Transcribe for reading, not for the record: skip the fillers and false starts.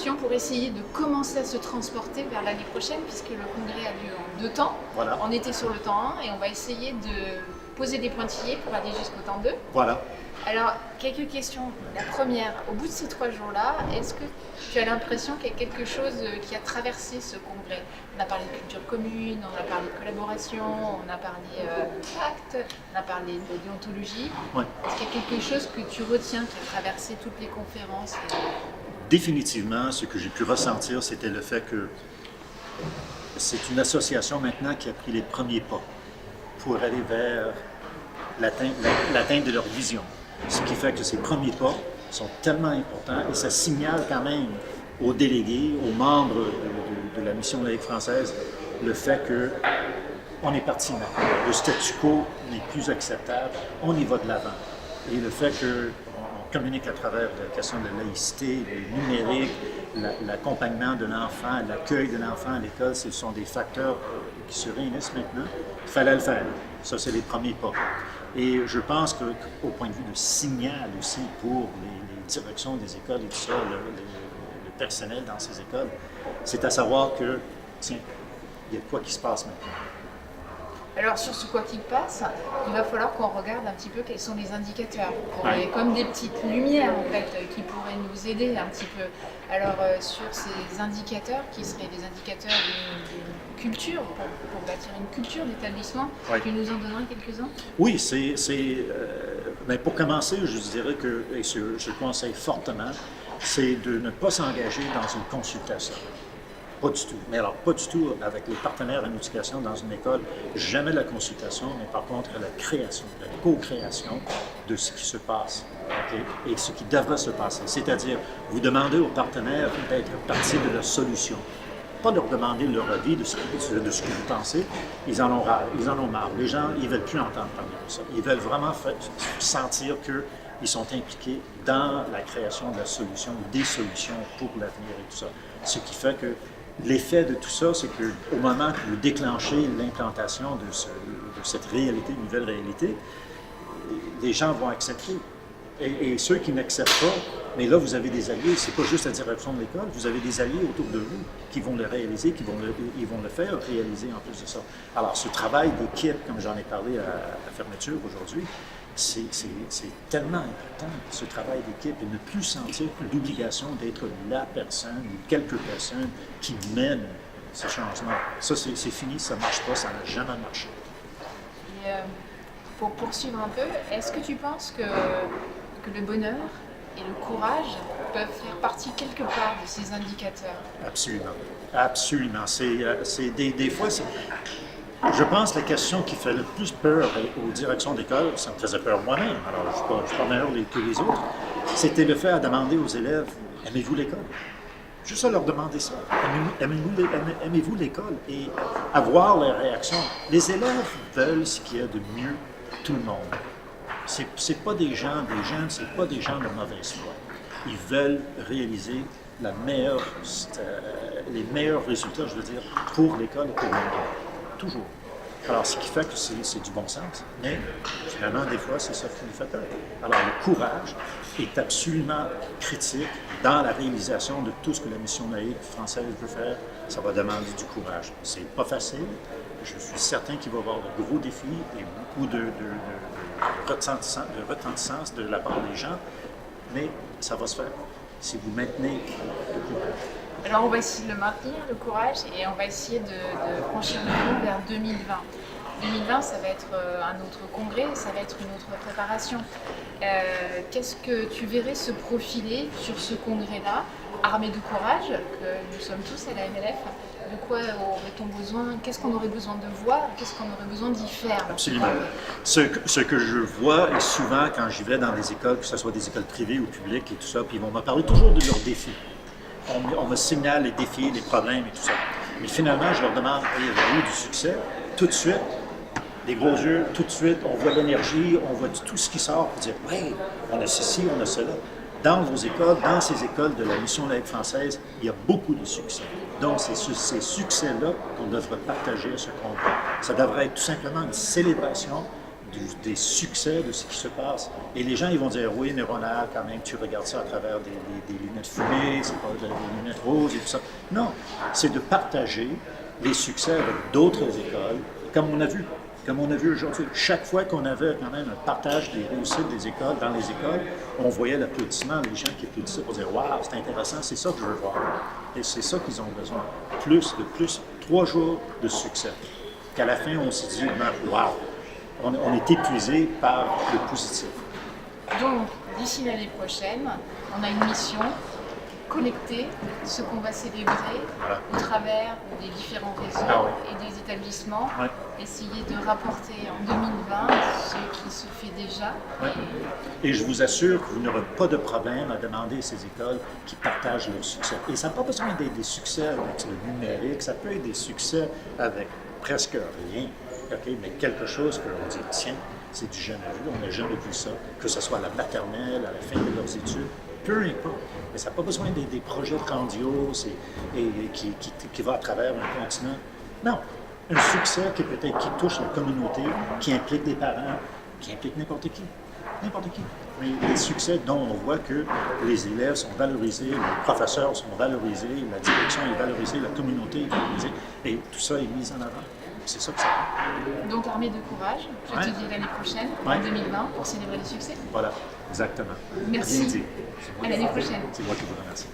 questions pour essayer de commencer à se transporter vers l'année prochaine, puisque le congrès a lieu en 2 temps. Voilà. On était sur le temps 1 et on va essayer de poser des pointillés pour aller jusqu'au temps 2. Voilà. Alors, quelques questions. La première, au bout de ces 3 jours-là, est-ce que tu as l'impression qu'il y a quelque chose qui a traversé ce congrès? On a parlé de culture commune, on a parlé de collaboration, on a parlé de pacte, on a parlé de déontologie. Ouais. Est-ce qu'il y a quelque chose que tu retiens qui a traversé toutes les conférences? Définitivement, ce que j'ai pu ressentir, c'était le fait que c'est une association maintenant qui a pris les premiers pas pour aller vers l'atteinte de leur vision. Ce qui fait que ces premiers pas sont tellement importants et ça signale quand même aux délégués, aux membres de la mission laïque française, le fait qu'on est parti maintenant. Le statu quo n'est plus acceptable, on y va de l'avant. Et le fait qu'on communique à travers la question de la laïcité, le numérique, l'accompagnement de l'enfant, l'accueil de l'enfant à l'école, ce sont des facteurs qui se réunissent maintenant. Il fallait le faire. Ça, c'est les premiers pas. Et je pense qu'au point de vue de signal aussi pour les directions des écoles et tout ça, le personnel dans ces écoles, c'est à savoir que, tiens, il y a de quoi qui se passe maintenant. Alors sur ce quoi qu'il passe, il va falloir qu'on regarde un petit peu quels sont les indicateurs, Ouais. comme des petites lumières en fait, qui pourraient nous aider un petit peu. Alors sur ces indicateurs, qui seraient des indicateurs d'une culture, pour bâtir une culture d'établissement, Ouais. tu nous en donnerais quelques-uns? Oui, ben pour commencer, je dirais que, et je conseille fortement, c'est de ne pas s'engager dans une consultation. Pas du tout. Mais alors, pas du tout avec les partenaires en éducation dans une école, jamais la consultation, mais par contre la création, la co-création de ce qui se passe, okay? Et ce qui devrait se passer. C'est-à-dire, vous demandez aux partenaires d'être partie de la solution. Pas leur demander leur avis de ce que vous pensez. Ils en ont marre. Les gens, ils ne veulent plus entendre parler de ça. Ils veulent vraiment sentir qu'ils sont impliqués dans la création de la solution, des solutions pour l'avenir et tout ça. Ce qui fait que l'effet de tout ça, c'est qu'au moment que vous déclenchez l'implantation de cette réalité, nouvelle réalité, les gens vont accepter. Et ceux qui n'acceptent pas, mais là, vous avez des alliés, c'est pas juste la direction de l'école, vous avez des alliés autour de vous qui vont le réaliser, ils vont le faire réaliser en plus de ça. Alors, ce travail d'équipe, comme j'en ai parlé à la fermeture aujourd'hui, c'est tellement important, ce travail d'équipe, et ne plus sentir l'obligation d'être la personne ou quelques personnes qui mènent ce changement. Ça, c'est fini, ça ne marche pas, ça n'a jamais marché. Et, pour poursuivre un peu, est-ce que tu penses que le bonheur et le courage peuvent faire partie quelque part de ces indicateurs? Absolument. Absolument. Des fois, je pense que la question qui fait le plus peur aux directions d'école, ça me faisait peur moi-même, alors je ne suis pas meilleur que les autres, c'était le fait à demander aux élèves, aimez-vous l'école? Juste à leur demander ça. Aimez-vous l'école? Et avoir leur réaction. Les élèves veulent ce qu'il y a de mieux pour tout le monde. C'est pas des jeunes, c'est pas des gens de mauvaise foi. Ils veulent réaliser les meilleurs résultats, je veux dire, pour l'école et pour le monde. Toujours. Alors, ce qui fait que c'est du bon sens, mais finalement, des fois, c'est ça qui nous fait peur. Alors, le courage est absolument critique dans la réalisation de tout ce que la mission laïque française veut faire. Ça va demander du courage. C'est pas facile. Je suis certain qu'il va y avoir de gros défis et beaucoup de retentissance de la part des gens, mais ça va se faire si vous maintenez le courage. Alors on va essayer de le maintenir, le courage, et on va essayer de franchir le pas vers 2020. 2020, ça va être un autre congrès, ça va être une autre préparation. Qu'est-ce que tu verrais se profiler sur ce congrès-là, armé de courage, que nous sommes tous à la MLF? De quoi aurait-on besoin? Qu'est-ce qu'on aurait besoin de voir? Qu'est-ce qu'on aurait besoin d'y faire? Absolument. Ce que je vois, et souvent quand j'y vais dans des écoles, que ce soit des écoles privées ou publiques et tout ça, puis ils vont me parler toujours de leurs défis. On me signale les défis, les problèmes et tout ça. Mais finalement, je leur demande, avez-vous du succès? Tout de suite, des gros yeux, tout de suite, on voit l'énergie, on voit tout ce qui sort pour dire, oui, on a ceci, on a cela. Dans vos écoles, dans ces écoles de la mission laïque française, il y a beaucoup de succès. Donc, c'est ces succès-là qu'on devrait partager à ce congrès. Ça devrait être tout simplement une célébration des succès de ce qui se passe. Et les gens, ils vont dire, oui, mais Ronald, quand même, tu regardes ça à travers des lunettes fumées, c'est pas des lunettes roses et tout ça. Non, c'est de partager les succès avec d'autres écoles, comme on a vu. Comme on a vu aujourd'hui, chaque fois qu'on avait quand même un partage des réussites des écoles, dans les écoles, on voyait l'applaudissement, les gens qui applaudissaient pour dire « Wow, c'est intéressant, c'est ça que je veux voir. » Et c'est ça qu'ils ont besoin. Plus, 3 jours de succès. Qu'à la fin, on se dit « Wow, on est épuisé par le positif. » Donc, d'ici l'année prochaine, on a une mission, collecter ce qu'on va célébrer au travers des différents réseaux et des établissements, essayer de rapporter en 2020 ce qui se fait déjà. Et je vous assure que vous n'aurez pas de problème à demander à ces écoles qui partagent leur succès. Et ça n'a pas besoin d'être des succès avec le numérique, ça peut être des succès avec presque rien, mais quelque chose que l'on dit, tiens, c'est du jamais vu, on n'a jamais vu ça, que ce soit à la maternelle, à la fin de leurs études, peu importe. Mais ça n'a pas besoin d'être des projets grandioses et qui va à travers un continent. Non, un succès qui peut-être qui touche la communauté, qui implique des parents, qui implique n'importe qui. N'importe qui. Mais les succès dont on voit que les élèves sont valorisés, les professeurs sont valorisés, la direction est valorisée, la communauté est valorisée, et tout ça est mis en avant. C'est ça que ça fait. Donc, armée de courage, je te dis l'année prochaine, en 2020, pour célébrer les succès. Voilà, exactement. Merci. Bien dit. À l'année prochaine. C'est moi qui vous remercie.